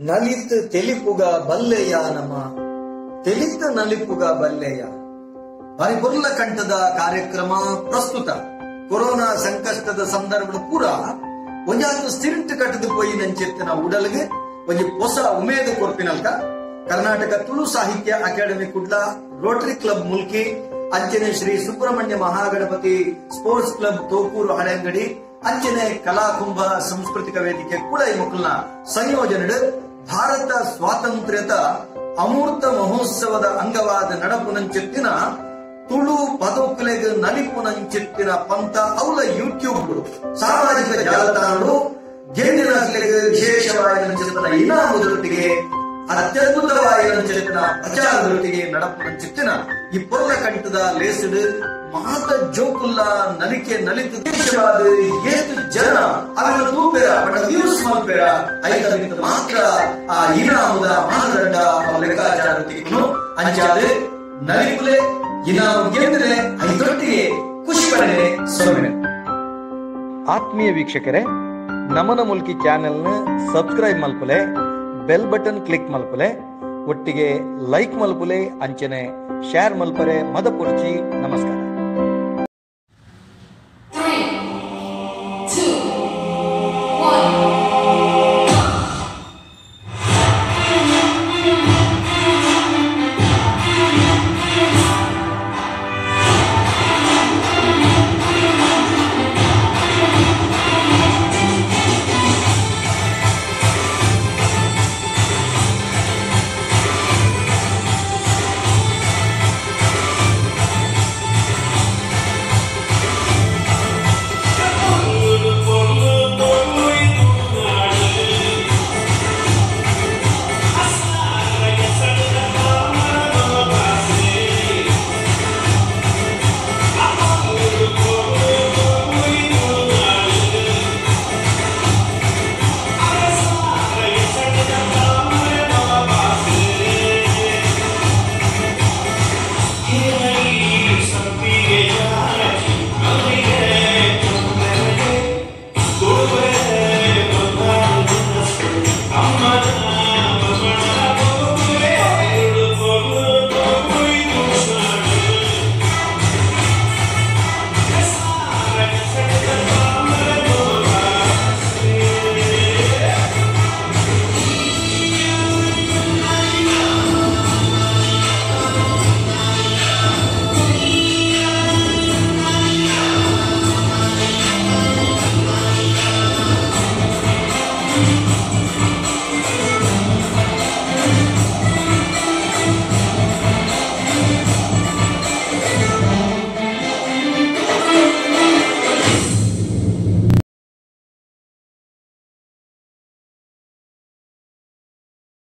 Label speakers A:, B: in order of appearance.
A: ನಲಿತ್ ತೆಲಿಪುಗ ಬಲ್ಲೆಯ ನಮ ತೆಲಿತ್ ನಲಿಪುಗ ಬಲ್ಲೆಯ ಪರಿಪುರ್ಲ ಕಂಠದ ಕಾರ್ಯಕ್ರಮ ಪ್ರಸ್ತುತ ಕೊರೋನಾ ಸಂಕಷ್ಟದ ಸಂದರ್ಭ ಪೂರ ಒಂಜಾದು ಸ್ಟಿರಿಂಟ್ ಕಟ್ಟದು ಪೋಯಿ ನಂಚೆತ್ತಿನ ಉಡಲ್ಗೆ ಒಂಜಿ ಹೊಸ ಉಮೇದು ಕೊರ್ಪಿನಲ್ಕ ಕರ್ನಾಟಕ ತುಳು ಸಾಹಿತ್ಯ academy Kudla Rotary club Mulki ಅಂಚನೆ ಶ್ರೀ ಸುಬ್ರಹ್ಮಣ್ಯ ಮಹಾಗಣಪತಿ ಸ್ಪೋರ್ಟ್ಸ್ ಕ್ಲಬ್ ತೋಕೂರು ಹಳೆಂಗಡಿ ಅಂಚನೆ ಕಲಾಕುಂಭ ಸಾಂಸ್ಕೃತಿಕ ವೇದಿಕೆ ಕೂಡ ಈ ಮಕ್ಕಳನ್ನ ಸಂಯೋಜನೆ ಭಾರತ ಸ್ವಾತಂತ್ರ್ಯದ ಅಮೂರ್ತ ಮಹೋತ್ಸವದ ಅಂಗವಾದ ನಡಪುನಂಚೆತ್ತಿನ ತುಳು ಪದಕಲೆಗೆ ನಲಿಪುನಂಚೆತ್ತಿನ ಪಂಥ ಅವಳ ಯೂಟ್ಯೂಬ್ ಸಾಮಾಜಿಕ ಜಾಲತಾಣಗಳು ಗೆಂಡಿನ ವಿಶೇಷವಾದ ಇನಾಮದೊಟ್ಟಿಗೆ ಅತ್ಯದ್ಭುತವಾದ ಪ್ರಚಾರದೊಟ್ಟಿಗೆ ನಡಪುನಂಚೆತ್ತಿನ ಈ ಪೊರ್ಲ ಕಂಠದ ಲೇಸಡ್ ಮಾತ ಜೋಕುಲ್ಲ ನಲಿಕೆ ನಲಿತು ದೇಶವಾದ ಏತು ಜನ ಅವರ ತೂಪೆರ ಬಡ ವ್ಯೂಸ್ ಮಲ್ಪೆರ ಐದರಿಂದ ಮಾತ್ರ ಆ ಇನಾಮದ ಮಾನದಂಡ ಲೆಕ್ಕಾಚಾರವನ್ನು ಅಂಚಾದೆ ನಲಿಪುಲೆ ಇನಾಮ ಗೆಂದ್ರೆ ಐದೊಟ್ಟಿಗೆ ಖುಷಿ ಪಡೆ ಸೊನ್ನೆ.
B: ಆತ್ಮೀಯ ವೀಕ್ಷಕರೇ, ನಮನ ಮುಲ್ಕಿ ಚಾನೆಲ್ನ ಸಬ್ಸ್ಕ್ರೈಬ್ ಮಲ್ಪಲೆ, ಬೆಲ್ ಬಟನ್ ಕ್ಲಿಕ್ ಮಲ್ಪಲೆ, ಒಟ್ಟಿಗೆ ಲೈಕ್ ಮಲ್ಪಲೆ, ಅಂಚನೆ ಶೇರ್ ಮಲ್ಪರೆ ಮದ ಪೊರ್ಚಿ. ನಮಸ್ಕಾರ.